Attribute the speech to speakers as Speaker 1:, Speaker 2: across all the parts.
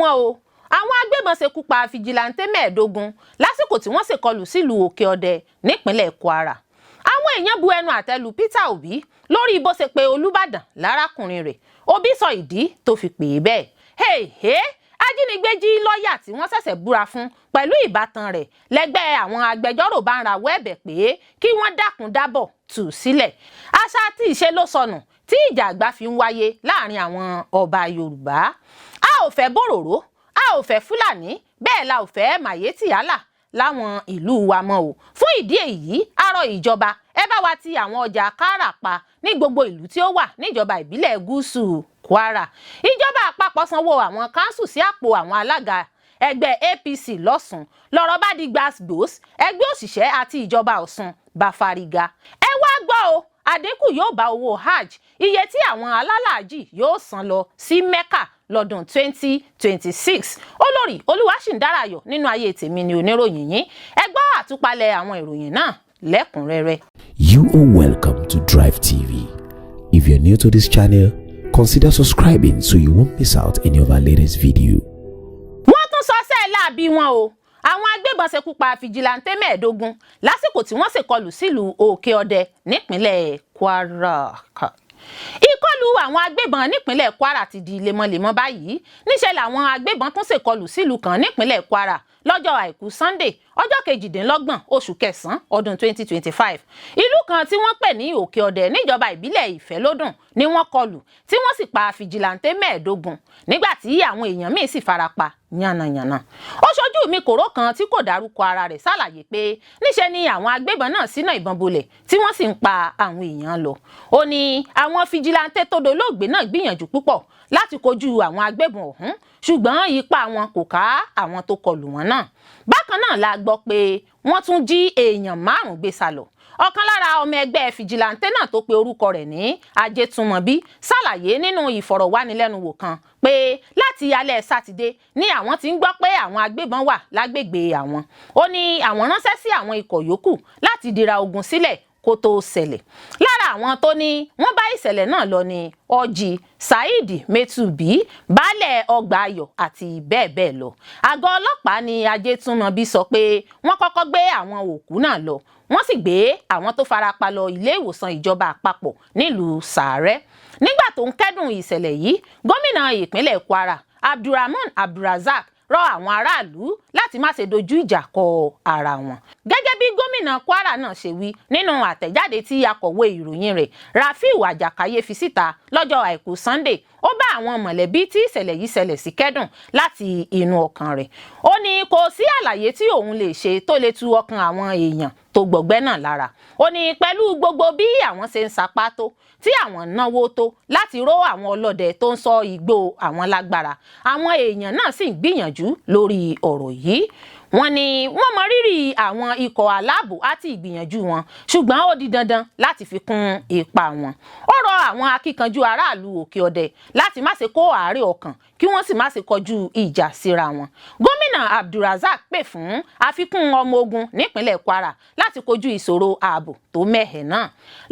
Speaker 1: wọn o àwọn agbébọn Sekupa Fijilante Meedogun lásìkò tí wọ́n Sekolu Silu Oke-Ode nipinlẹ Kwara. Àwọn èèyàn bu ẹnu àtẹ́ lu Peter Obi lórí bó ṣe pé Olúbàdàn lárákùnrin rẹ̀. Obi sọ ìdí tó fi pè é bẹ́ẹ̀. He-heee Ajínigbé jí lọ́ọ̀yà tí wọ́n ṣẹ̀ṣẹ̀ búra fún pẹ̀lú ìbátan rẹ̀ lẹ́gbẹ́ àwọn agbẹjọ́rò bá ń rawọ́ ẹ̀bẹ̀ pé kí wọ́n dákun dábọ̀ tú sílẹ̀. Àṣà tí ìṣe ló sọnù tí ìjà àgbà fi ń wáyé láàárín àwọn ọba Yorùbá. A ò fẹ́ bororo, a ò fẹ́ fulani, bẹ́ẹ̀ la ò fẹ́ Meye láwọn ìlú wa mọ́ o. Fún ìdí èyí, a rọ ìjọba ẹ bá wa ti àwọn ọjà kárà pa ní gbogbo ìlú tí ó wà níjọba ìbílẹ̀ gúúsù Kwara. Ìjọba àpapọ̀ sanwó àwọn káńsù sí àpò àwọn alága ẹgbẹ́ APC lọ́sùn. Lọ́rọ̀ bá di gbàgbós, ẹgbẹ́ òṣìṣẹ́ àti ìjọba Ọ̀ṣun bá fárígá. Ẹ wá gbọ́ o, àdínkù yóò bá owó hajj, iye tí àwọn alálàájì yóò san lọ sí Mecca lọ́dún 2026. Olórí Olúwaṣìndárayọ̀ nínú ayé tèmi ni oníròyìn yín. Ẹ gbọ́ àtúpalẹ̀ àwọn ìròyìn náà lẹ́kùnrẹ́rẹ́.
Speaker 2: You are welcome to Drive TV. If you're new to this channel, consider subscribing so you won't miss out any of our latest video.
Speaker 1: Wọ́n tún ṣọọṣẹ láabi wọn o. Àwọn agbébọn Sekupa Fijilante Meedogun lásìkò tí wọ́n Sekolu Silu Oke-Ode nípínlẹ̀ Kwara. Ìkọlù àwọn agbébọn nípínlẹ̀ Kwara ti di lemọ́lemọ́ báyìí. Níṣẹ́ làwọn agbébọn tún Sekolu Silu kan nípínlẹ̀ Kwara lọ́jọ́ àìkú Sunday ọjọ́ 28 oṣù kẹsàn-án ọdún 2025. Ìlú kan tí wọ́n pè ní Oke-Ode níjọba ìbílẹ̀ Ìfẹ́lódùn ni wọ́n kọlù tí wọ́n sì pa Fijilante Meedogun nígbà tí àwọn èèyàn míì sì farapa yánnayànna. Ó ṣojú mi kòró kan tí kò dárúkọ ara rẹ̀ ṣàlàyé pé níṣe ni àwọn agbébọn náà ṣínà ìbọn bolẹ̀ tí wọ́n sì ń pa àwọn èèyàn lọ. Ó ní àwọn Fijilante tó dolóògbé náà gbìyànjú púpọ̀ láti kojú àwọn agbébọn ọ̀hún ṣùgbọ́n ipá wọn kò ká àwọn tó kọlù wọn náà. Bákan náà la gbọ́ pé wọ́n tún jí èèyàn 5 gbé sálọ. Ọ̀kan lára ọmọ ẹgbẹ́ Fijilante náà tó pe orúkọ rẹ̀ ní Ajétúnmọ̀bí ṣàlàyé nínú ìfọ̀rọ̀wánilẹ́nuwò kan pé láti alẹ́ Sátidé ni àwọn ti ń gbọ́ pé àwọn agbébọn wà lágbègbè àwọn. Ó ní àwọn ránṣẹ́ sí àwọn ikọ̀ yòókù láti dira ogun sílẹ̀ kó tó ṣẹlẹ̀. Lára àwọn tó ní wọ́n bá ìṣẹ̀lẹ̀ náà lọ ni Ọjì Saheed Metubi, baálẹ̀ Ọgbà Ayọ̀ àti bẹ́ẹ̀ bẹ́ẹ̀ lọ. Àgọ́ ọlọ́pàá ni Ajétúnmọ̀bí sọ pé wọ́n kọ́kọ́ gbé àwọn òkú náà lọ. Wọ́n sì gbé àwọn tó farapa lọ ilé ìwòsàn ìjọba àpapọ̀ nílùú Sàárẹ́. Nígbà tó ń kẹ́dùn ìṣẹ̀lẹ̀ yìí, gómìnà ìpínlẹ̀ Kwara Abdulrahman Abdulrazak rọ àwọn aráàlú láti má ṣe dojú ìjà kọ ara wọn. Gẹ́gẹ́ bí gómìnà Kwara náà ṣe wí nínú àtẹ̀jáde tí akọ̀wé ìròyìn rẹ̀ Rafiu Àjàkáyé fi síta lọ́jọ́ àìkú Sunday, ó bá àwọn mọ̀lẹ́bí tí ìṣẹ̀lẹ̀ yìí ṣẹlẹ̀ sí kẹ́dùn láti inú ọkàn rẹ̀. Ó ní kò sí àlàyé tí òun lè ṣe tó lè tu ọkàn àwọn èèyàn tó gbọ̀gbẹ́ náà lára. Ó ní pẹ̀lú gbogbo bí àwọn ṣe ń sapá tó tí àwọn náwó tó láti ró àwọn ọlọ́dẹ tó ń sọ igbó àwọn lágbára, àwọn èèyàn náà sì ń gbìyànjú lórí ọ̀rọ̀ yìí. Wọ́n ní wọ́n mọ rírì àwọn ikọ̀ aláàbò àti ìgbìyànjú wọn ṣùgbọ́n ó di dandan láti fi kún ipa wọn. Ó rọ àwọn akíkanjú aráàlú Oke-Ode láti má ṣe kó àárẹ̀ ọkàn kí wọ́n sì má ṣe kọjú ìjà síra wọn. Gómìnà Abdulrazak pè fún àfikún ọmọ ogun nípínlẹ̀ Kwara láti kojú ìṣòro ààbò tó mẹ́hẹ̀ náà.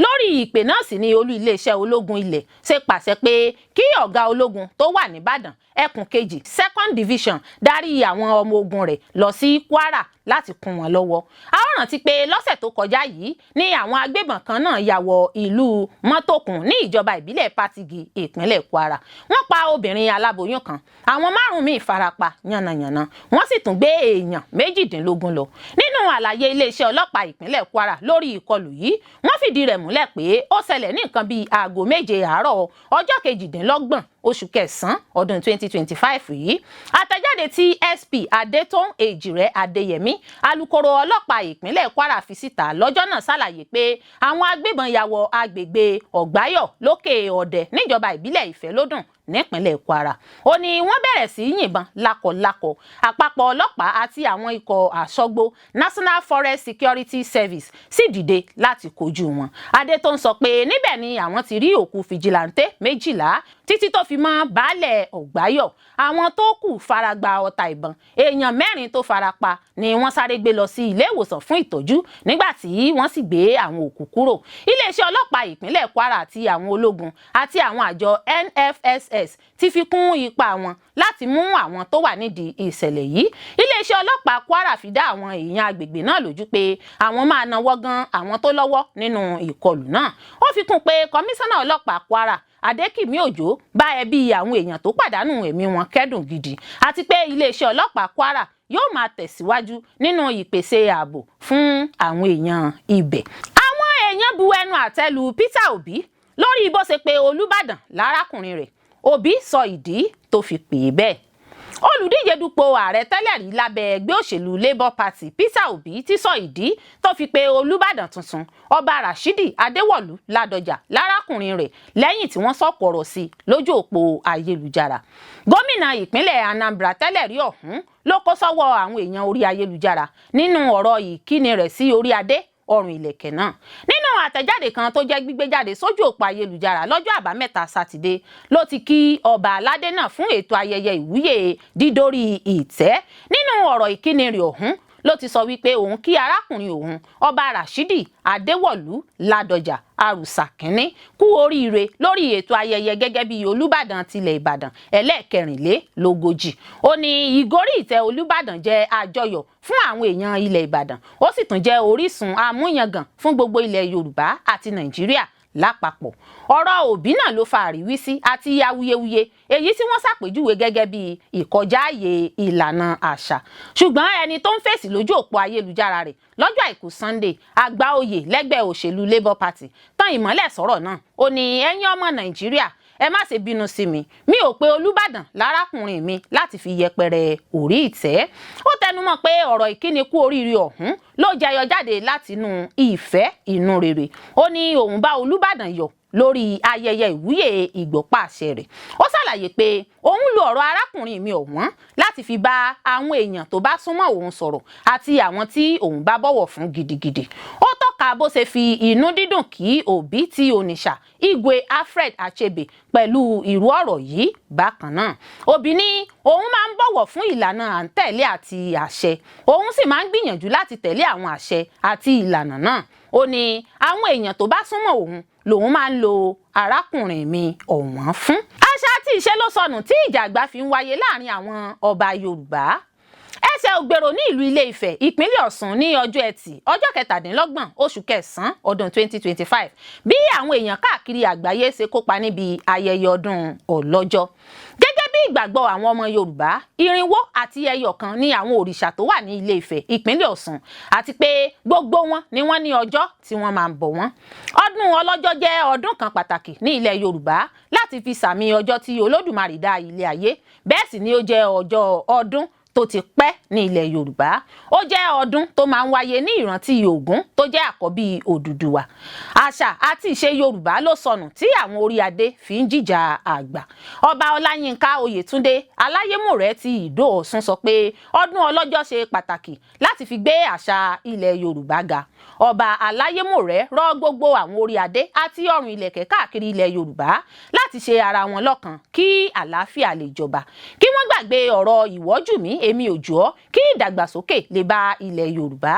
Speaker 1: Lórí ìpè náà sì ni olú iléeṣẹ́ ológun ilẹ̀ ṣe pàṣẹ pé kí ọ̀gá ológun tó wà nìbàdàn ẹkùn kejì 2nd Division darí àwọn ọmọ ogun rẹ̀ lọ sí Kwara láti kún wọn lọ́wọ́. A ó rántí pé lọ́sẹ̀ tó kọjá yìí ni àwọn agbébọn kan náà ya wọ ìlú Mọ́tòkùn ní ìjọba ìbílẹ̀ Patigi ìpínlẹ̀ Kwara. Wọ́n pa obìnrin aláboyún kan, àwọn 5 míì farapa yánnayànna, wọ́n sì tún gbé èèyàn 18 lọ. Nínú àlàyé iléeṣẹ́ ọlọ́pàá ìpínlẹ̀ Kwara lórí ìkọlù yìí, wọ́n fìdí rẹ̀ múlẹ̀ pé ó ṣẹlẹ̀ ní nǹkan bíi aago 7 àárọ̀ ọjọ́ 28 oṣù kẹsàn-án ọdún 2025 yìí. Àtẹ̀jáde tí SP Adétòun Èjìrẹ́ Adéyẹmí alukoro ọlọ́pàá ìpínlẹ̀ Kwara fi síta lọ́jọ́ náà ṣàlàyé pé àwọn agbébọn ya wọ agbègbè Ọ̀gbáyọ̀ lókè-Ọdẹ níjọba ìbílẹ̀ Ìfẹ́lódùn nípínlẹ̀ Kwara. Ó ní wọ́n bẹ̀rẹ̀ sí yìnbọn lákọlákọ. Àpapọ̀ ọlọ́pàá àti àwọn ikọ̀ àṣọ́gbó National Forest Security Service sì dìde láti kojú wọn. Adétòun sọ pé níbẹ̀ ni àwọn ti rí òkú Fijilante 12 títí tó fi mọ́ baálẹ̀ Ọ̀gbáyọ̀. Àwọn tó kù faragba ọta ìbọn. Èèyàn 4 tó farapa ni wọ́n sáré gbé lọ sí ilé ìwòsàn fún ìtọ́jú nígbà tí wọ́n sì gbé àwọn òkú kúrò. Iléeṣẹ́ ọlọ́pàá ìpínlẹ̀ Kwara àti àwọn ológun àti àwọn àjọ NFS DSS ti fi kún ipa wọn láti mú àwọn tó wà nídìí ìṣẹ̀lẹ̀ yìí. Iléeṣẹ́ ọlọ́pàá Kwara fi dá àwọn èèyàn agbègbè náà lójú pé àwọn máa nawọ́ gan àwọn tó lọ́wọ́ nínú ìkọlù náà. Ó fi kún pé kọmíṣánná ọlọ́pàá Kwara Adékìmí Òjó bá ẹbí àwọn èèyàn tó pàdánù ẹ̀mí wọn kẹ́dùn gidi àti pé iléeṣẹ́ ọlọ́pàá Kwara yóò máa tẹ̀síwájú nínú ìpèsè ààbò fún àwọn èèyàn ibẹ̀. Àwọn èèyàn bu ẹnu àtẹ́ lu Peter Obi lórí bó ṣe pé Olúbàdàn lárákùnrin rẹ̀. Obi sọ ìdí tó fi pè é bẹ́ẹ̀. Olùdíje dupò ààrẹ tẹ́lẹ̀ rí lábẹ́ ẹgbẹ́ òṣèlú Labour Party Peter Obi ti sọ ìdí tó fi pè Olúbàdàn tuntun Ọba Rashidi Adéwọ̀lú Ládọjà lárákùnrin rẹ̀ lẹ́yìn tí wọ́n sọ̀kò ọ̀rọ̀ sí lójú òpó ayélujára. Gómìnà ìpínlẹ̀ Anambra tẹ́lẹ̀ rí ọ̀hún ló kó sọ́wọ́ àwọn èèyàn orí ayélujára nínú ọ̀rọ̀ ìkíni rẹ̀ sí orí adé ọrùn ìlẹ̀kẹ̀ náà. Nínú àtẹ̀jáde kan tó jẹ́ gbígbé jáde sójú òpó ayélujára lọ́jọ́ àbámẹ́ta sátidé ló ti kí ọba aládé náà fún ètò ayẹyẹ ìwúyè dídórí ìtẹ́. Nínú ọ̀rọ̀ ìkíni rẹ̀ ọ̀hún ló ti sọ wípé òun kí arákùnrin òun Ọba Rashidi Adéwọ̀lú Ládọjà Àrùsà kínní kú oríire lórí ètò ayẹyẹ gẹ́gẹ́ bí Olúbàdàn tilẹ̀ Ìbàdàn ẹlẹ́ẹ̀kẹrìnlélógójì. Ó ní ìgorí ìtẹ́ Olúbàdàn jẹ́ àjọyọ̀ fún àwọn èèyàn ilẹ̀ Ìbàdàn, ó sì tún jẹ́ orísun àmúyangàn fún gbogbo ilẹ̀ Yorùbá àti Nàìjíríà lápapọ̀. Ọ̀rọ̀ Òbí náà ló fa àríwísí àti awuyewuye èyí tí wọ́n ṣàpèjúwe gẹ́gẹ́ bí ìkọjá ààyè ìlànà àṣà. Ṣùgbọ́n ẹni tó ń fèsì lójú òpó ayélujára rẹ̀ lọ́jọ́ àìkú Sunday àgbà oyè lẹ́gbẹ́ òṣèlú Labour Party tán ìmọ́lẹ̀ sọ̀rọ̀ náà. Ó ní ẹ̀yin ọmọ Nàìjíríà ẹ má ṣe bínú sí mi ò pé Olúbàdàn lárákùnrin mi láti fi yẹpẹrẹ orí ìtẹ́. Ó tẹnumọ́ pé ọ̀rọ̀ ìkíni kú oríire ọ̀hún ló jẹyọ jáde látinú ìfẹ́ inú rere. Ó ní òun bá Olúbàdàn yọ̀ lórí ayẹyẹ ìwúyè ìgbọ̀pàṣẹ rẹ̀. Ó ṣàlàyé pé òun lo ọ̀rọ̀ arákùnrin mi ọ̀wọ́n láti fi bá àwọn èèyàn tó bá súnmọ́ òun sọ̀rọ̀ àti àwọn tí òun bá bọ̀wọ̀ fún gidigidi. Ó tọ́ka bó ṣe fi inú dídùn kí Òbí ti Onitsha Igwe Alfred Achebe pẹ̀lú irú ọ̀rọ̀ yìí bákan náà. Òbí ní òun máa ń bọ̀wọ̀ fún ìlànà à ń tẹ̀lé àti àṣẹ, òun sì máa ń gbìyànjú láti tẹ̀lé àwọn àṣẹ àti ìlànà náà. Ó ní àwọn èèyàn tó bá súnmọ́ òun lòun máa ń lo arákùnrin mi ọ̀wọ́n fún. Àṣà àti ìṣe ló sọnù tí ìjà àgbà fi ń wáyé láàrin àwọn ọba Yorùbá. Ẹsẹ̀ ògbèrò ní ìlú Ilé-Ifẹ̀ ìpínlẹ̀ Ọ̀ṣun ní ọjọ́ Ẹtì ọjọ́ 27 oṣù kẹsàn-án ọdún 2025 bí àwọn èèyàn káàkiri àgbáyé ṣe kópa níbi ayẹyẹ ọdún Ọlọ́jọ́. Gẹ́gẹ́ bí ìgbàgbọ́ àwọn ọmọ Yorùbá, 401 ní àwọn òrìṣà tó wà ní Ilé-Ifẹ̀ ìpínlẹ̀ Ọ̀ṣun àti pé gbogbo wọn ni wọ́n ní ọjọ́ tí wọ́n máa ń bọ̀ wọ́n. Ọdún Ọlọ́jọ́ jẹ́ ọdún kan pàtàkì ní ilẹ̀ Yorùbá láti fi sàmì ọjọ́ tí Olódùmarè dá ilé ayé, bẹ́ẹ̀ sì ni ó jẹ́ ọjọ́ ọdún tó ti pẹ́ ní ilẹ̀ Yorùbá. Ó jẹ́ ọdún tó máa ń wáyé ní ìrántí Ògún tó jẹ́ àkọ́bí Odùduwà. Àṣà àti ìṣe Yorùbá ló sọnù tí àwọn orí adé fi ń jìjà àgbà. Ọba Ọláyínká Oyètúndé Aláyémọ̀rẹ́ ti Ìdó Ọ̀ṣun sọ pé ọdún Ọlọ́jọ́ ṣe pàtàkì láti fi gbé àṣà ilẹ̀ Yorùbá ga. Ọba Aláyémọ̀rẹ́ rọ̀ gbogbo àwọn orí adé àti ọrùn ìlẹ̀kẹ̀ káàkiri ilẹ̀ Yorùbá láti ṣe ara wọn lọ́kan kí àlàáfíà lè jọba, kí wọ́n gbàgbé ọ̀rọ̀ ìwọ́jú mi èmi ò jù ọ́, kí ìdàgbàsókè lè bá ilẹ̀ Yorùbá.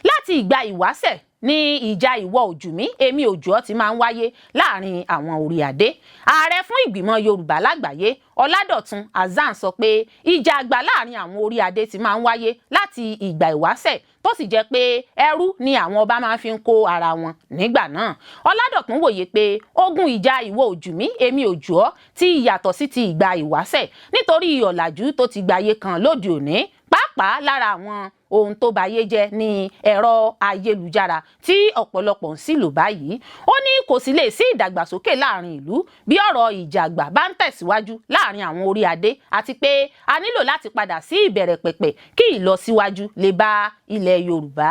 Speaker 1: Láti ìgbà ìwáṣẹ̀ ní ìjà ìwọ ojú mi èmi ò jù ọ́ ti máa ń wáyé láàrin àwọn orí adé. Ààrẹ fún ìgbìmọ̀ Yorùbá lágbàáyé Ọládọ̀tun Azan sọ pé ìjà àgbà láàrin àwọn orí adé ti máa ń wáyé láti ìgbà ìwáṣẹ̀ tó sì jẹ́ pé ẹrú ni àwọn ọba máa fi ń kó ara wọn nígbà náà. Ọládọ̀tun wòye pé ogun ìjà ìwọ ojú mi èmi ò jù ọ́ ti yàtọ̀ sí ti ìgbà ìwáṣẹ̀ nítorí ọ̀làjú tó ti gbáyé kan lóde òní, pàápàá lára àwọn ohun tó bayé jẹ́ ní ẹ̀rọ ayélujára tí ọ̀pọ̀lọpọ̀ ń sílò báyìí. Ó ní kò sì lè sí ìdàgbàsókè láàrin ìlú bí ọ̀rọ̀ ìjà àgbà bá ń tẹ̀síwájú láàrin àwọn orí adé àti pé a nílò láti padà sí ìbẹ̀rẹ̀ pẹ̀pẹ̀ kí ìlọsíwájú lè bá ilẹ̀ Yorùbá.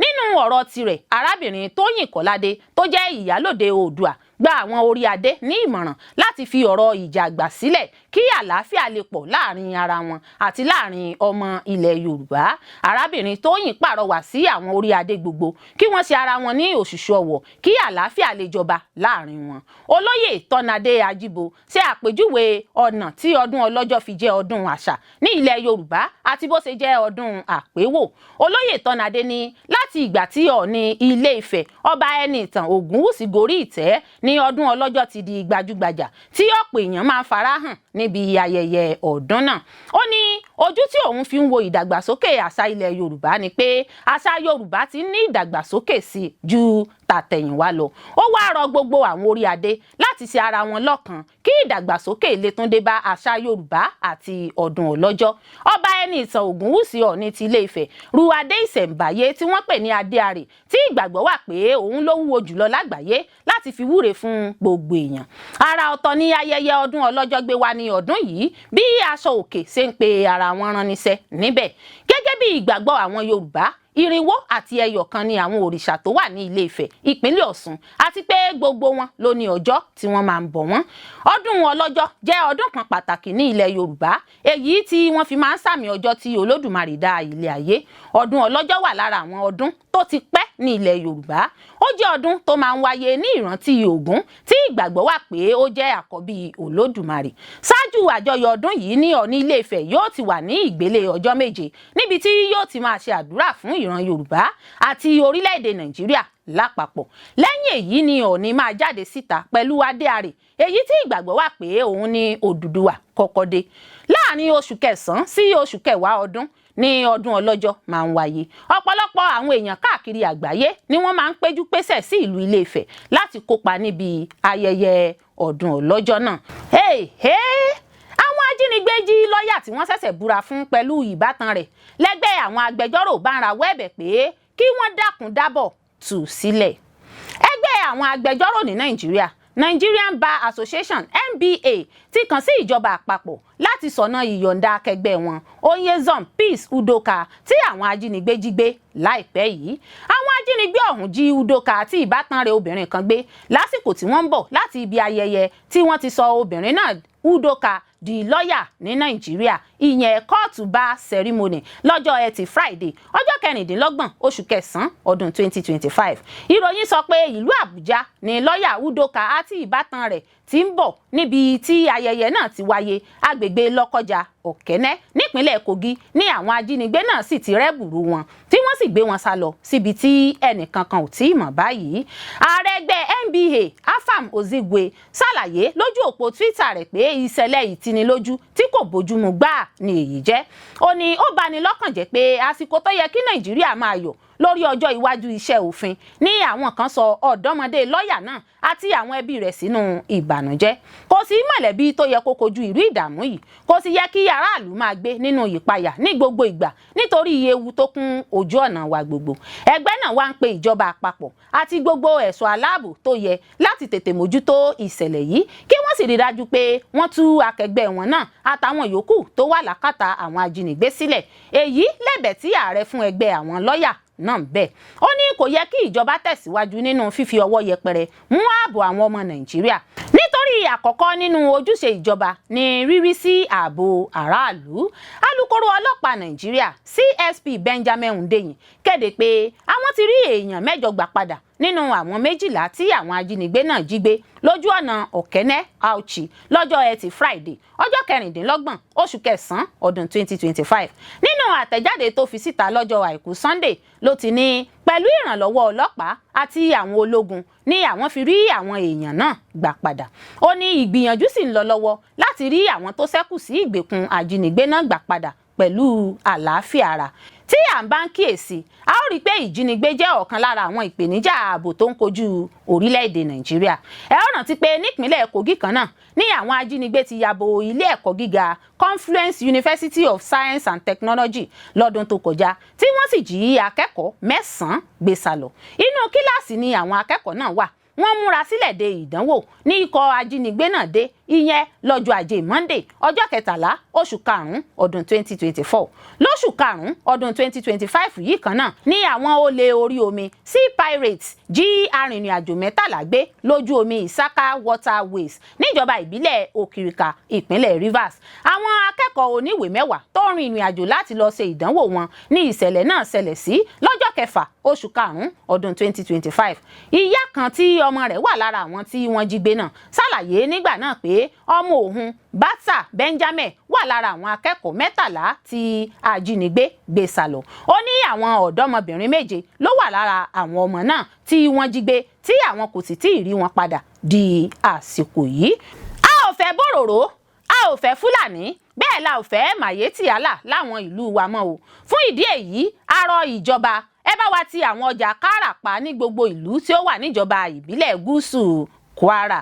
Speaker 1: Nínú ọ̀rọ̀ tirẹ̀, arábìnrin Tóyìn Kọ́ládé tó jẹ́ ìyálòde Oòduà gba àwọn orí adé ní ìmọ̀ràn láti fi ọ̀rọ̀ ìjà àgbà sílẹ̀ kí àlàáfíà lè pọ̀ láàrin ara wọn àti láàrin ọmọ ilẹ̀ Yorùbá. Arábìnrin Tóyìn pàrọwà sí àwọn orí adé gbogbo kí wọ́n ṣe ara wọn ní òṣùṣù ọwọ̀ kí àlàáfíà lè jọba láàrin wọn. Olóyè Tọ́nadé Ajíbo ṣe àpèjúwe ọ̀nà tí ọdún Ọlọ́jọ́ fi jẹ́ ọdún àṣà ní ilẹ̀ Yorùbá àti bó ṣe jẹ́ ọdún àpéwò. Olóyè Tọ́nadé ní láti ìgbà tí Ọọ̀ni Ilé-Ifẹ̀ ọba Ẹnìtàn Ògúnwùsì gorí ìtẹ́ ní ní ọdún ọlọ́jọ́ ti di gbajúgbajà tí ọ̀pọ̀ èèyàn máa ń farahàn níbi ayẹyẹ ọdún náà. Ó ní ojú tí òun fi ń wo ìdàgbàsókè àṣà ilẹ̀ Yorùbá ni pé àṣà Yorùbá ti ní ìdàgbàsókè sí ju tàtẹ̀yìnwá lọ. Ó wá rọ gbogbo àwọn orí adé láti ṣe ara wọn lọ́kan kí ìdàgbàsókè lè tún dé bá àṣà Yorùbá àti ọdún ọlọ́jọ́. Ọba ẹni ìtàn Ògúnwùsì Ọọ̀ni ti Ilé-Ifẹ̀ ru adé ìṣẹ̀ǹbáyé tí wọ́n pè ní adé àrè tí ìgbàgbọ́ wà pé òun ló wúwo jùlọ lágbàáyé láti fi wúre fún gbogbo èèyàn. Àrà ọ̀tọ̀ ni ayẹyẹ ọdún ọlọ́jọ́ gbé wá ní ọdún yìí bí aṣọ òkè ṣe ń pe ara wọn rán níṣẹ́ níbẹ̀. Gẹ́gẹ́ bí ìgbàgbọ́ àwọn Yorùbá, irinwó àti ẹyọ kan ni àwọn òrìṣà tó wà ní Ilé-Ifẹ̀ ìpínlẹ̀ Ọ̀ṣun àti pé gbogbo wọn ló ní ọjọ́ tí wọ́n máa ń bọ̀ wọ́n. Ọdún ọlọ́jọ́ jẹ́ ọdún kan pàtàkì ní ilẹ̀ Yorùbá èyí tí wọ́n fi máa ń sàmì ọjọ́ tí Olódùmarè dá ilé ayé. Ọdún ọlọ́jọ́ wà lára àwọn ọdún tó ti pẹ́ ní ilẹ̀ Yorùbá. Ó jẹ́ ọdún tó máa ń wáyé ní ìrántí Ògún tí ìgbàgbọ́ wà pé ó jẹ́ àkọ́bí Olódùmarè. Ṣáájú àjọyọ̀ ọdún yìí ní Ọọ̀ni Ilé-Ifẹ̀ yóò ti wà ní ìgbélé ọjọ́ méje níbi tí yóò ti máa ṣe àdúrà fún ìran Yorùbá àti orílẹ̀-èdè Nàìjíríà lápapọ̀. Lẹ́yìn èyí ni Ọọ̀ni máa jáde síta pẹ̀lú adé àrè èyí tí ìgbàgbọ́ wà pé òun ni Odùduwà kọ́kọ́ dé. Láàárín oṣù kẹsàn-án sí oṣù kẹwàá ọdún ní ọdún ọlọ́jọ́ máa ń wáyé. Ọ̀pọ̀lọpọ̀ àwọn èèyàn káàkiri àgbáyé ni wọ́n máa ń péjú pésẹ̀ sí ìlú Ilé-Ifẹ̀ láti kópa níbi ayẹyẹ ọdún ọlọ́jọ́ náà. Àwọn ajínigbé jí lọ́ọ̀yà tí wọ́n ṣẹ̀ṣẹ̀ búra fún pẹ̀lú ìbátan rẹ̀. Lẹ́gbẹ́ àwọn agbẹjọ́rò bá ń rawọ́ ẹ̀bẹ̀ pé kí wọ́n dákun dábọ̀ tú sílẹ̀. Ẹgbẹ́ àwọn agbẹjọ́rò ní Nàìjíríà, Nigerian Bar Association NBA, ti kàn sí ìjọba àpapọ̀ láti sọ̀nà ìyọ̀ǹda akẹgbẹ́ wọn Onyezom Peace Udoka tí àwọn ajínigbé jí gbé láìpẹ́ yìí. Àwọn ajínigbé ọ̀hún jí Udoka àti ìbátan rẹ̀ obìnrin kan gbé lásìkò tí wọ́n ń bọ̀ láti ibi ayẹyẹ tí wọ́n ti sọ obìnrin náà Udoka di lọ́ọ̀yà ní Nàìjíríà, ìyẹn kóòtù bá ceremony lọ́jọ́ Ẹtì Friday ọjọ́ 26 oṣù kẹsàn-án ọdún 2025. Ìròyìn sọ pé ìlú Àbújá ni lọ́ọ̀yà Udoka àti ìbátan rẹ̀ ti ń bọ̀ níbi tí ayẹyẹ náà ti wáyé agbègbè Lọ́kọ́jà Ọ̀kẹ́nẹ́ nípínlẹ̀ Kogi ní àwọn ajínigbé náà sì ti rẹ́bùrú wọn tí wọ́n sì gbé wọn sá lọ síbi tí ẹnìkankan ò tí ì mọ̀ báyìí. Ààrẹ ẹgbẹ́ NBA Afam Ozigwe ṣàlàyé lójú òpó Twitter rẹ̀ pé ìṣẹ̀lẹ̀ ìtinilójú tí kò bójúmu gbáà ni èyí jẹ́. Ó ní ó bani lọ́kàn jẹ́ pé àsìkò tó yẹ kí Nàìjíríà máa yọ̀ lórí ọjọ́ iwájú iṣẹ́ òfin ní àwọn kan sọ ọ̀dọ́mọdé lọ́ọ̀yà náà àti àwọn ẹbí rẹ̀ sínú ìbànújẹ́. Kò sí mọ̀lẹ́bí tó yẹ kó kojú irú ìdààmú yìí, kò sì yẹ kí aráàlú máa gbé nínú ìpayà ní gbogbo ìgbà nítorí ewu tó kún ojú ọ̀nà wa gbogbo. Ẹgbẹ́ náà wá ń pe ìjọba àpapọ̀ àti gbogbo ẹ̀ṣọ́ aláàbò tó yẹ láti tètè mójútó ìṣẹ̀lẹ̀ yìí kí wọ́n sì rí dájú pé wọ́n tú akẹgbẹ́ wọn náà àtàwọn yòókù tó wà lákàtà àwọn ajínigbé sílẹ̀. Èyí lẹ̀bẹ̀ tí ààrẹ fún ẹgbẹ́ àwọn lọ́ọ̀yà náà bẹ́ẹ̀. Ó ní kò yẹ kí ìjọba tẹ̀síwájú nínú fífi ọwọ́ yẹpẹrẹ mú ààbò àwọn ọmọ Nàìjíríà nítorí àkọ́kọ́ nínú ojúṣe ìjọba ní rírí sí ààbò aráàlú. Alukoro ọlọ́pàá Nàìjíríà CSP Benjamin Hundeyin kéde pé àwọn ti rí èèyàn 8 gbà padà nínú àwọn 12 tí àwọn ajínigbé náà jí gbé lójú ọ̀nà Ọ̀kẹ́nẹ́ Auchi lọ́jọ́ Ẹtì Friday ọjọ́ 26 oṣù kẹsàn-án ọdún 2025. Nínú àtẹ̀jáde tó fi síta lọ́jọ́ Àìkú Sunday ló ti ní pẹ̀lú ìrànlọ́wọ́ ọlọ́pàá àti àwọn ológun ní àwọn fi rí àwọn èèyàn náà gbà padà. Ó ní ìgbìyànjú sì ń lọ lọ́wọ́ láti rí àwọn tó ṣẹ́kù sí ìgbèkùn ajínigbé náà gbà padà pẹ̀lú àlàáfíà ara. Tí à ń bá ń kíyèsí, a ó rí i pé ìjínigbé jẹ́ ọ̀kan lára àwọn ìpèníjà ààbò tó ń kojú orílẹ̀-èdè Nàìjíríà. Ẹ ó rántí pé nípínlẹ̀ Kogi kan náà ní àwọn ajínigbé ti yabo ilé ẹ̀kọ́ gíga Confluence University of Science and Technology lọ́dún tó kọjá tí wọ́n sì jí akẹ́kọ̀ọ́ 9 gbé sá lọ. Inú kíláàsì ni àwọn akẹ́kọ̀ọ́ náà wà. Wọ́n múra sílẹ̀ de ìdánwò ní ikọ̀ ajínigbé náà dé ìyẹn lọ́jọ́ Ajé Monday ọjọ́ 13 oṣù karùn-ún ọdún 2024. Lóṣù karùn-ún ọdún 2025 yìí kan náà ní àwọn olè orí omi Sea Pirates jí arìnrìn-àjò 13 gbé lójú omi Isaka Waterways níjọba ìbílẹ̀ Okirika ìpínlẹ̀ Rivers. Àwọn akẹ́kọ̀ọ́ oníwèé 10 tó rin ìrìn àjò láti lọ ṣe ìdánwò wọn ní ìṣẹ̀lẹ̀ náà ṣẹlẹ̀ sí lọ́jọ́ 6 oṣù karùn-ún ọdún 2025. Ìyá kan tí ọmọ rẹ̀ wà lára àwọn tí wọ́n jí gbé náà ṣàlàyé nígbà náà pé ọmọ òun Bata Benjamin wà lára àwọn akẹ́kọ̀ọ́ 13 tí ajínigbé gbé sá lọ. Ó ní àwọn ọ̀dọ́mọbìnrin 7 ló wà lára àwọn ọmọ náà tí wọ́n jí gbé tí àwọn kò sì tí ì rí wọn padà di àsìkò yìí. A ò fẹ́ bororo, a ò fẹ́ Fúlàní, bẹ́ẹ̀ la ò fẹ́ Màyétì àlà láwọn ìlú wa mọ́ o. Fún ìdí èyí, a rọ ìjọba ẹ bá wa ti àwọn ọjà kárà pa ní gbogbo ìlú tí ó wà níjọba ìbílẹ̀ gúúsù Kwara.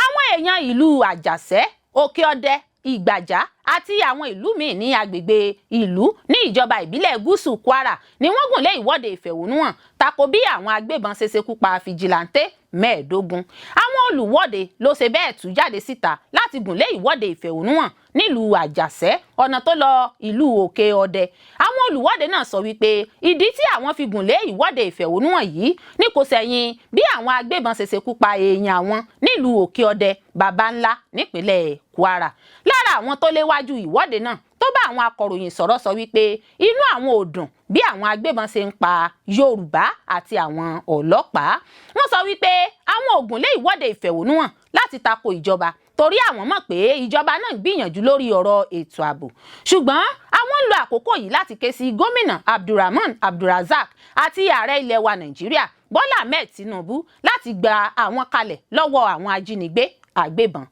Speaker 1: Àwọn èèyàn ìlú Àjàṣẹ́, Oke-Ọdẹ, Ìgbàjá àti àwọn ìlú míì ní agbègbè ìlú ní ìjọba ìbílẹ̀ gúúsù Kwara ni wọ́n gùn lé ìwọ́de ìfẹ̀hónúhàn tako bí àwọn agbébọn ṣe Sekupa Fijilante Meedogun. Àwọn olùwọ́de ló ṣe bẹ́ẹ̀ tú jáde síta láti gùn lé ìwọ́de ìfẹ̀hónúhàn nílùú Àjàṣẹ́ ọ̀nà tó lọ ìlú Oke-Ọdẹ. Àwọn olùwọ́de náà sọ wípé ìdí tí àwọn fi gùn lé ìwọ́de ìfẹ̀hónúhàn yìí ní kò sẹ́yìn bí àwọn agbébọn ṣe Sekupa èèyàn àwọn nílùú Oke-Ọdẹ baba ńlá nípínlẹ̀ Kwara. Lára àwọn tó léwájú ìwọ́de náà tó bá àwọn akọ̀ròyìn sọ̀rọ̀ sọ wípé inú àwọn ò dùn bí àwọn agbébọn ṣe ń pa Yorùbá àti àwọn ọlọ́pàá. Wọ́n sọ wípé àwọn ò gùn lé ìwọ́de ìfẹ̀hónúhàn láti tako ìjọba torí àwọn mọ̀ pé ìjọba náà gbìyànjú lórí ọ̀rọ̀ ètò ààbò, ṣùgbọ́n àwọn ń lo àkókò yìí láti ké sí gómìnà Abdulrahman Abdulrazak àti ààrẹ ilẹ̀ wa Nàìjíríà Bọ́lá Ahmed Tinubu láti gba àwọn kalẹ̀ lọ́wọ́ àwọn ajínigbé àgbébọn.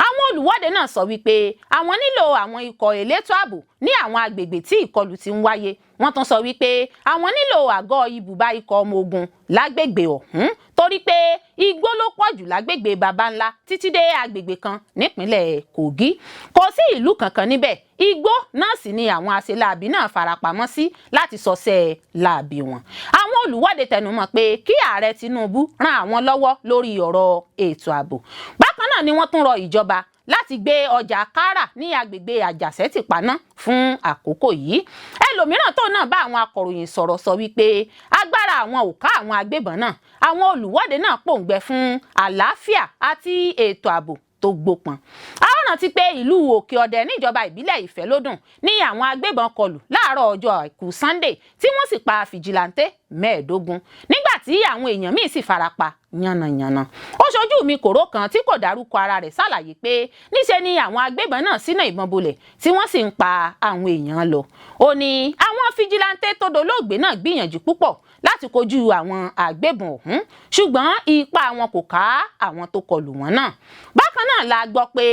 Speaker 1: Àwọn olùwọ́de náà sọ wípé àwọn nílò àwọn ikọ̀ elétò ààbò ní àwọn agbègbè tí ìkọlù ti ń wáyé. Wọ́n tún sọ wípé àwọn nílò àgọ́ ibùba ikọ̀ ọmọ ogun lágbègbè ọ̀hún torí pé igbó ló pọ̀ jù lágbègbè baba ńlá títí dé agbègbè kan nípínlẹ̀ Kogi. Kò sí ìlú kankan níbẹ̀, igbó náà sì ni àwọn aṣeláàbí náà farapamọ́ sí láti ṣọṣẹ́ láàbí wọn. Àwọn olùwọ́de tẹnumọ́ pé kí ààrẹ Tinubu ràn àwọn lọ́wọ́ lórí ọ̀rọ̀ ètò ààbò. Bákan náà ni wọ́n tún rọ ìjọba láti gbé ọjà kárà ní agbègbè Àjàṣẹ́ ti paná fún àkókò yìí. Ẹlòmíràn tó náà bá àwọn akọ̀ròyìn sọ̀rọ̀ sọ wípé agbára àwọn ò ká àwọn agbébọn náà. Àwọn olùwọ́de náà pòǹgbẹ fún àlàáfíà àti ètò ààbò tó gbópọn. A rántí pé ìlú Oke-Ọdẹ níjọba ìbílẹ̀ Ìfẹ́lódùn ní àwọn agbébọn kọlù láàárọ̀ ọjọ́ Àìkú Sunday tí wọ́n sì pa Fijilante Meedogun nígbà tí àwọn èèyàn míì sì farapa yánnayànna. Ó ṣojú mi kòró kan tí kò dárúkọ ara rẹ̀ ṣàlàyé pé níṣe ni àwọn agbébọn náà ṣínà ìbọn bolẹ̀ tí wọ́n sì ń pa àwọn èèyàn lọ. Ó ní àwọn Fijilante tó dolóògbé náà gbìyànjú púpọ̀ láti kojú àwọn agbébọn ọ̀hún, ṣùgbọ́n ipá wọn kò ká àwọn tó kọlù wọn náà. Bákan náà la gbọ́ pé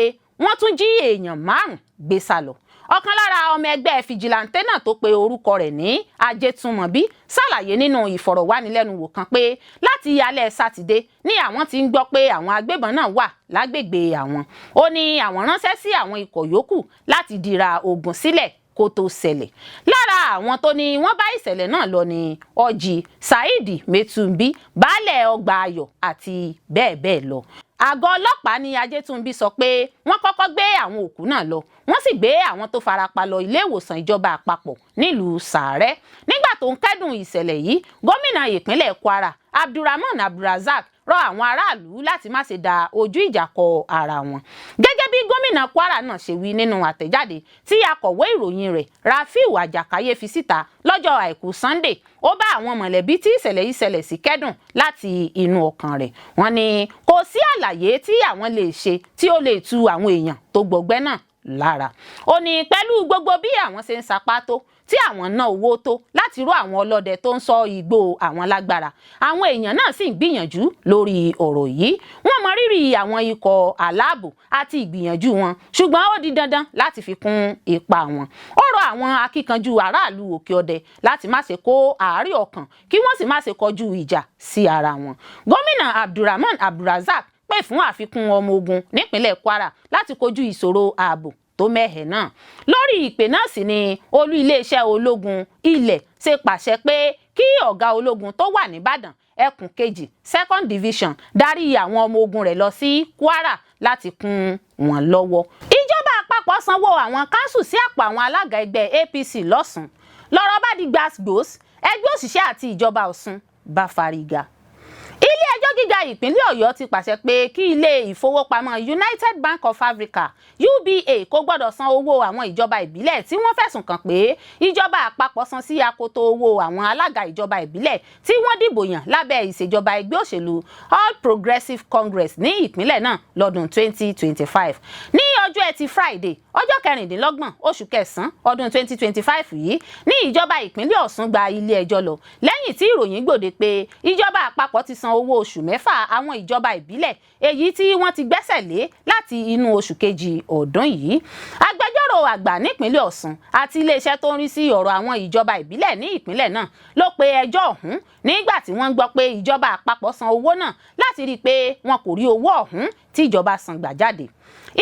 Speaker 1: wọ́n tún jí èèyàn 5 gbé sá lọ. Ọ̀kan lára ọmọ ẹgbẹ́ Fijilante náà tó pe orúkọ rẹ̀ ní Ajétúnmọ̀bí ṣàlàyé nínú ìfọ̀rọ̀wánilẹ́nuwò kan pé láti alẹ́ Sátidé ní àwọn tí ń gbọ́ pé àwọn agbébọn náà wà lágbègbè àwọn. Ó ní àwọn ránṣẹ́ sí àwọn ikọ̀ yòókù láti dìra ogun sílẹ̀ kó tó ṣẹlẹ̀. Lára àwọn tó ní wọ́n bá ìṣẹ̀lẹ̀ náà lọ ní Ọjì Saidi Metumbi, baálẹ̀ ọgbà Ayọ̀ àti bẹ́ẹ̀ bẹ́ẹ̀ lọ. Àgọ́ ọlọ́pàá ní Ajétúnbí sọ pé wọ́n kọ́kọ́ gbé àwọn òkú náà lọ, wọ́n sì gbé àwọn tó farapa lọ ilé ìwòsàn ìjọba àpapọ̀ nílùú Sàárẹ́. Nígbà tó ń kẹ́dùn ìṣẹ̀lẹ̀ yìí, gómìnà ìpínlẹ̀ Kwara Abdulrahman Abdulrazak rọ àwọn aráàlú láti má ṣe da ojú ìjà kọ ara wọn. Gẹ́gẹ́ bí gómìnà Kwara náà ṣe wí nínú àtẹ̀jáde tí akọ̀wé ìròyìn rẹ̀ Rafiu Àjàkáyé fi síta lọ́jọ́ Àìkú Sunday, ó bá àwọn mọ̀lẹ́bí tí ìṣẹ̀lẹ̀ yìí ṣẹlẹ̀ sí kẹ́dùn láti inú ọkàn rẹ̀. Wọ́n ní kò sí àlàyé tí àwọn lè ṣe tí ó lè tu àwọn èèyàn tó gbọgbẹ́ náà lára. Ó ní pẹ̀lú gbogbo bí àwọn ṣe ń sapá tó tí àwọn ná owó tó láti ró àwọn ọlọ́dẹ tó ń sọ igbó àwọn lágbára, àwọn èèyàn náà sì ń gbìyànjú lórí ọ̀rọ̀ yìí. Wọ́n mọ rírì àwọn ikọ̀ aláàbò àti ìgbìyànjú wọn, ṣùgbọ́n ó di dandan láti fi kún ipa wọn. Ó rọ àwọn akíkanjú aráàlú Oke-Ọdẹ láti má ṣe kó àárẹ̀ ọkàn kí wọ́n sì má ṣe kọjú ìjà sí ara wọn. Gómìnà Abdulrahman Abdulrazak pè fún àfikún ọmọ ogun nípínlẹ̀ Kwara láti kojú ìṣòro ààbò tó mẹ́hẹ̀ náà. Lórí ìpè náà sì ni olú iléeṣẹ́ ológun ilẹ̀ ṣe pàṣẹ pé kí ọ̀gá ológun tó wà nìbàdàn ẹkùn kejì 2nd Division darí àwọn ọmọ ogun rẹ̀ lọ sí Kwara láti kún wọn lọ́wọ́. Ìjọba àpapọ̀ sanwó àwọn káńsù sí àpò àwọn alága ẹgbẹ́ APC lọ́sùn. Lọ́rọ̀ bá di gbàsgbòs, ẹgbẹ́ òṣìṣẹ́ àti ìjọba Ọ̀ṣun bá fárígá. Ilé-ẹjọ́ gíga ìpínlẹ̀ Ọ̀yọ́ ti pàṣẹ pé kí ilé ìfowópamọ́ United Bank of Africa UBA kò gbọ́dọ̀ san owó àwọn ìjọba ìbílẹ̀ tí wọ́n fẹ̀sùn kàn pé ìjọba àpapọ̀ san sí akoto owó àwọn alága ìjọba ìbílẹ̀ tí wọ́n dìbò yàn lábẹ́ ìṣèjọba ẹgbẹ́ òṣèlú All Progressives Congress ní ìpínlẹ̀ náà lọ́dún 2025. Ní ọjọ́ Ẹtì Friday ọjọ́ 26 oṣù kẹsàn-án ọdún 2025 yìí ní ìjọba ìpínlẹ̀ Ọ̀ṣun gba ilé-ẹjọ́ lọ lẹ́yìn tí ìròyìn gbòde pé ìjọba àpapọ̀ ti san owó oṣù mẹ́fà àwọn ìjọba ìbílẹ̀ èyí tí wọ́n ti gbẹ́sẹ̀ lé láti inú oṣù kejì ọdún yìí. Agbẹjọ́rò àgbà nípínlẹ̀ Ọ̀ṣun àti iléeṣẹ́ tó ń rí sí ọ̀rọ̀ àwọn ìjọba ìbílẹ̀ ní ìpínlẹ̀ náà ló pe ẹjọ́ ọ̀hún nígbà tí wọ́n gbọ́ pé ìjọba àpapọ̀ san owó náà láti rí i pé wọn kò rí owó ọ̀hún tí ìjọba san gbà jáde.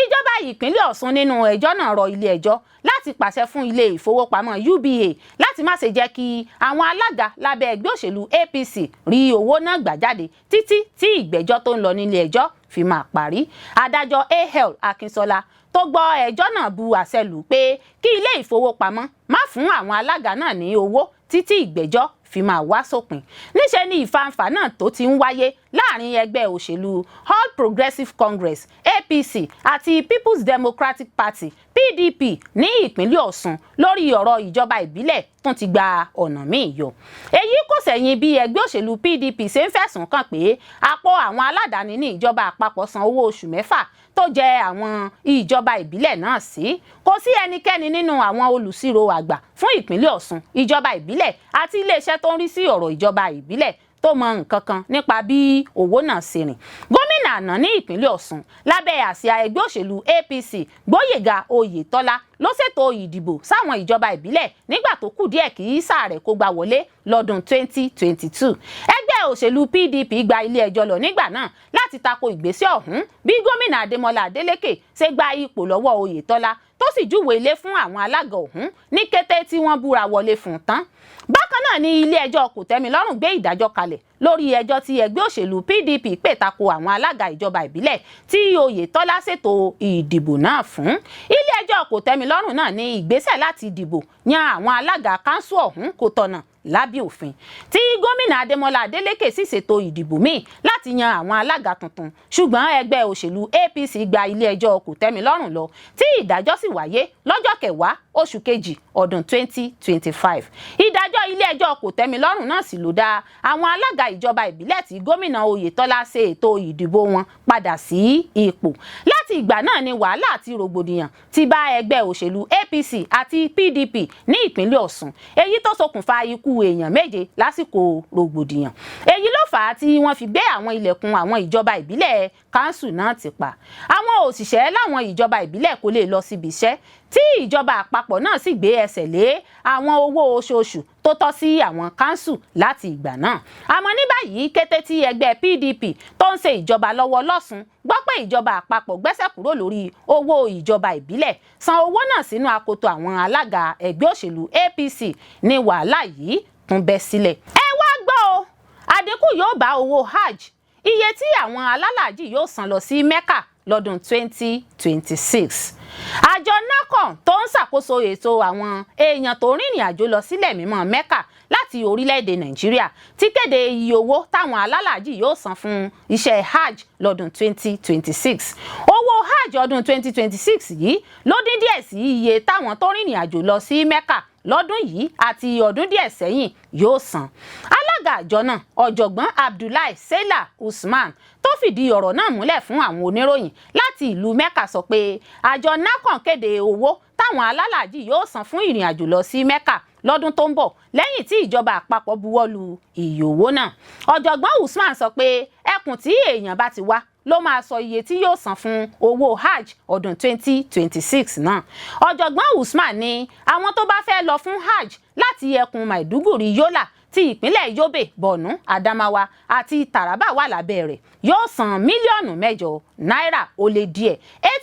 Speaker 1: Ìjọba ìpínlẹ̀ Ọ̀ṣun nínú ẹjọ́ náà rọ ilé ẹjọ́ láti pàṣẹ fún ilé ìfowópamọ́ UBA láti má ṣe jẹ́ kí àwọn alága lábẹ́ ẹgbẹ́ òṣèlú APC rí owó náà gbà jáde títí tí ìgbẹ́jọ́ tó ń lọ nílé ẹjọ́ fi máa parí. Adájọ́ He-heee Akínsọ́lá tó gbọ́ ẹjọ́ náà bu àṣẹ lù pé kí ilé ìfowópamọ́ má fún àwọn alága náà ní owó títí ìgbẹ́jọ́ fi máa wá sópin. Níṣe ni ìfàǹfà náà tó ti ń wáyé láàrin ẹgbẹ́ òṣèlú All Progressives Congress APC àti People's Democratic Party PDP ní ìpínlẹ̀ Ọ̀ṣun lórí ọ̀rọ̀ ìjọba ìbílẹ̀ tó ti gba ọ̀nà míì yọ. Èyí kò sẹ̀yìn bí ẹgbẹ́ òṣèlú PDP ṣe ń fẹ̀sùn kàn pé àpò àwọn aládàáni ní ìjọba àpapọ̀ san owó oṣù mẹ́fà tó jẹ àwọn ìjọba ìbílẹ̀ náà sí. Kò sí ẹnikẹ́ni nínú àwọn olùṣírò àgbà fún ìpínlẹ̀ Ọ̀ṣun, ìjọba ìbílẹ̀ àti iléeṣẹ́ tó ń rí sí ọ̀rọ̀ ìjọba ìbílẹ̀ tó mọ nǹkan kan nípa bí owó náà ṣe rìn. Gómìnà àná ní ìpínlẹ̀ Ọ̀ṣun lábẹ́ àsíá ẹgbẹ́ òṣèlú APC Gbóyèga Oyètọ́lá ló ṣètò ìdìbò sáwọn ìjọba ìbílẹ̀ nígbà tó kù díẹ̀ kí sáà rẹ̀ kó gbà wọlé lọ́dún 2022. Ẹgbẹ́ òṣèlú PDP gba ilé ẹjọ́ lọ nígbà náà láti tako ìgbésẹ̀ ọ̀hún bí gómìnà Adémọ́lá Adélékè ṣe gba ipò lọ́wọ́ Oyètọ́lá tó sì júwe ilé fún àwọn alága ọ̀hún ní kété tí wọ́n búra wọlé fún un tán. Bákan náà ni ilé ẹjọ́ kòtẹ́milọ́rùn gbé ìdájọ́ kalẹ̀ lórí ẹjọ́ tí ẹgbẹ́ òṣèlú PDP pè tako àwọn alága ìjọba ìbílẹ̀ tí Oyètọ́lá ṣètò ìdìbò náà fún. Ilé ẹjọ́ kòtẹ́milọ́rùn náà ní ìgbésẹ̀ láti dìbò yan àwọn alága kánsù ọ̀hún kò tọ̀nà lábẹ́ òfin, tí gómìnà Adémọ́lá Adélékè sì ṣètò ìdìbò míì láti yan àwọn alága tuntun, ṣùgbọ́n ẹgbẹ́ òṣèlú APC gba ilé ẹjọ́ kòtẹ́milọ́rùn lọ tí ìdájọ́ sì wáyé lọ́jọ́ 10 oṣù kejì ọdún 2025. Ìdájọ́ ilé ẹjọ́ kòtẹ́milọ́rùn náà sì ló dá àwọn alága ìjọba ìbílẹ̀ tí gómìnà Oyètọ́lá ṣe ètò ìdìbò wọn padà sí ipò. Láti ìgbà náà ni wàhálà àti rògbòdìyàn ti bá ẹgbẹ́ òṣèlú APC àti PDP ní ìpínlẹ̀ Ọ̀ṣun, èyí tó ṣokùnfà ikú èèyàn 7 lásìkò rògbòdìyàn. Èyí ló fà á tí wọ́n fi gbé àwọn ilẹ̀kùn àwọn ìjọba ìbílẹ̀ kánsù náà ti pa. Àwọn òṣìṣẹ́ láwọn ìjọba ìbílẹ̀ kò lè lọ síbi iṣẹ́, tí ìjọba àpapọ̀ náà sì gbé ẹsẹ̀ lé àwọn owó oṣooṣù tó tọ́ sí àwọn kánsù láti ìgbà náà. Àmọ́ ní báyìí kété tí ẹgbẹ́ PDP tó ń ṣe ìjọba lọ́wọ́ lọ́sùn gbọ́ pé ìjọba àpapọ̀ gbẹ́sẹ̀ kúrò lórí owó ìjọba ìbílẹ̀ san owó náà sínú akoto àwọn alága ẹgbẹ́ òṣèlú APC ní wàhálà yìí tún bẹ́ sílẹ̀. Ẹ wá gbọ́ o, àdínkù yóò bá owó hajj, iye tí àwọn alálàájì yóò san lọ sí Mẹ́kà lọ́dún 2026. Àjọ NACON tó ń ṣàkóso ètò àwọn èèyàn tó rìnrìn àjò lọ sílẹ̀ mímọ́ Mẹ́kà láti orílẹ̀-èdè Nàìjíríà ti kéde iye owó táwọn alálàájì yóò san fún iṣẹ́ hajj lọ́dún 2026. Owó hajj ọdún 2026 yìí ló dín díẹ̀ sí iye táwọn tó rìnrìn àjò lọ sí Mẹ́kà lọ́dún yìí àti ọdún díẹ̀ sẹ́yìn yóò san. Alága àjọ náà ọ̀jọ̀gbọ́n Abdullahi Sela Usman tó fìdí ọ̀rọ̀ náà múlẹ̀ fún àwọn oníròyìn láti ìlú Mẹ́kà sọ pé àjọ NACON kéde owó táwọn alálàájì yóò san fún ìrìn àjò lọ sí Mẹ́kà lọ́dún tó ń bọ̀ lẹ́yìn tí ìjọba àpapọ̀ buwọ́lu iye owó náà. Ọ̀jọ̀gbọ́n Usman sọ pé ẹkùn tí èèyàn bá ti wá ló máa sọ iye tí yóò san fún owó hajj ọdún 2026 náà. Ọ̀jọ̀gbọ́n Usman ní àwọn tó bá fẹ́ lọ fún hajj láti ẹkùn Maiduguri Yola tí ìpínlẹ̀ Yobe, Borno, Adamawa àti Taraba wà lábẹ́ rẹ̀ yóò san mílíọ̀nù 8 náírà ó lé díẹ̀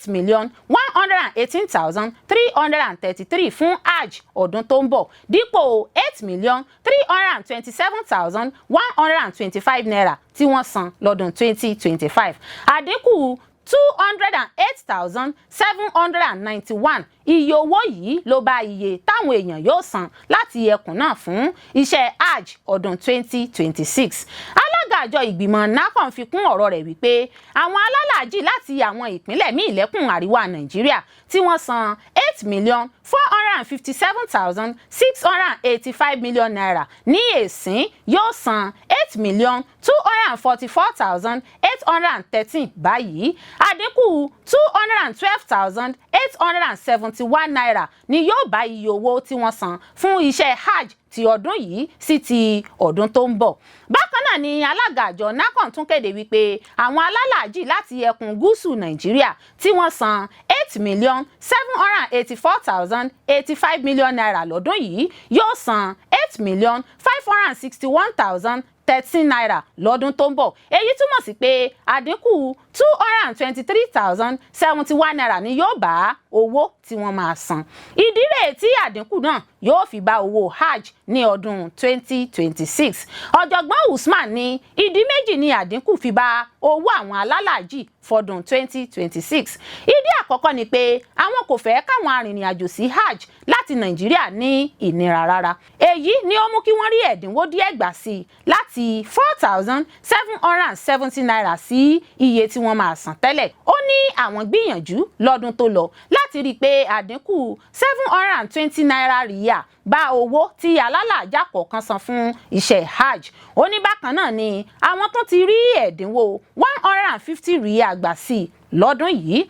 Speaker 1: 8,118,333 fún hajj ọdún tó ń bọ̀ dípò 8,327,125 náírà tí wọ́n san lọ́dún 2025. Àdínkù 208,791 iye owó yìí ló bá iye táwọn èèyàn yóò san láti ẹkùn náà fún iṣẹ́ hajj ọdún 2026. Alága àjọ ìgbìmọ̀ NACON fi kún ọ̀rọ̀ rẹ̀ wípé àwọn alálàájì láti àwọn ìpínlẹ̀ míì lẹ́kùn àríwá Nàìjíríà tí wọ́n san 8,457,685 million naira ní èsín yóò san 8,244,813 báyìí. Àdínkù 212,871 naira ni yóò bá iye owó tí wọ́n san fún iṣẹ́ hajj ti ọdún yìí sí ti ọdún tó ń bọ̀. Bákan náà ni alága àjọ NACON tún kéde wípé àwọn alálàájì láti ẹkùn gúúsù Nàìjíríà tí wọ́n san 8,784,085 million naira lọ́dún yìí yóò san 8,561,013 naira lọ́dún tó ń bọ̀. Èyí túmọ̀ sí pé àdínkù 223,071 naira ni yóò bá owó tí wọ́n máa san. Ìdí rèé tí àdínkù náà yóò fi bá owó hajj ní ọdún 2026. Ọ̀jọ̀gbọ́n Usman ní ìdí méjì ni àdínkù fi bá owó àwọn alálàájì fọdún 2026. Ìdí àkọ́kọ́ ni pé àwọn kò fẹ́ káwọn arìnrìn-àjò sí hajj láti Nàìjíríà ní ìnira rárá. Èyí ni ó mú kí wọ́n rí ẹ̀dínwó díẹ̀ gbà sí láti 4,770 naira sí iye tí wọ́n máa san tẹ́lẹ̀. Ó ní àwọn gbìyànjú lọ́dún tó lọ láti rí i pé àdínkù 720 naira rìyà bá owó tí alálàájá kọ̀ọ̀kan san fún iṣẹ́ hajj. Ó ní bákan náà ni àwọn tó ti rí ẹ̀dínwó 150 rìyà gbà sí lọ́dún yìí.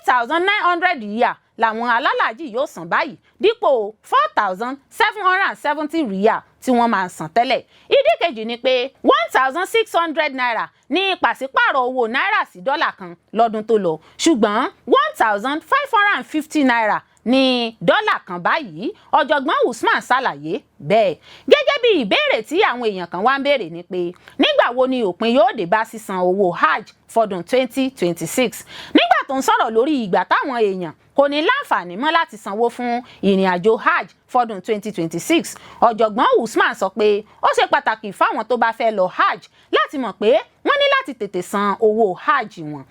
Speaker 1: 3,900 rìyà làwọn alálàájì yóò san báyìí dípò 4,770 rìyà tí wọ́n máa san tẹ́lẹ̀. Ìdí kejì ni pé 1,600 naira ní pàṣípààrọ̀ owó náírà sí dọ́là kan lọ́dún tó lọ, ṣùgbọ́n 1,550 naira ní dọ́là kan báyìí. Ọ̀jọ̀gbọ́n Usman ṣàlàyé bẹ́ẹ̀. Gẹ́gẹ́ bí ìbéèrè tí àwọn èèyàn kan wá ń béèrè ni pé nígbà wo ni òpin yóò dé bá sísan owó hajj fọdún 2026. Nígbà tó ń sọ̀rọ̀ lórí ìgbà táwọn èèyàn kò ní láǹfààní mọ́ láti sanwó fún ìrìn àjò hajj fọdún 2026, ọ̀jọ̀gbọ́n Usman sọ pé ó ṣe pàtàkì fáwọn tó bá fẹ́ lọ hajj láti mọ̀ pé wọ́n ní láti tètè san owó hajj wọn.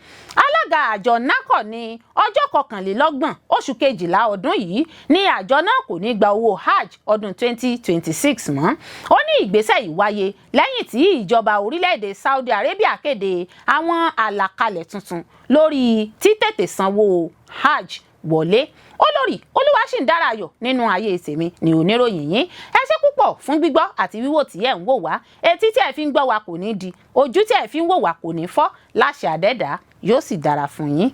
Speaker 1: Alága àjọ NACON ní ọjọ́ 21 oṣù kejìlá ọdún yìí ni àjọ náà kò ní gba owó hajj ọdún 2026 mọ́. Ó ní ìgbésẹ̀ yìí wáyé lẹ́yìn tí ìjọba orílẹ̀-èdè Saudi Arabia kéde àwọn àlàkalẹ̀ tuntun lórí títètè sanwó hajj wọlé. Olórí Olúwaṣìndáráyọ̀ nínú ayé tèmi ni oníròyìn yín. Ẹ ṣé púpọ̀ fún gbígbọ́ àti wíwò tí ẹ̀ ń wò wá. Etí tí ẹ̀ fi ń gbọ́ wa kò ní di, ojú tí ẹ̀ fi ń wò wá kò ní fọ́. Láṣẹ Adẹ́dàá yóò sì dára fún yín.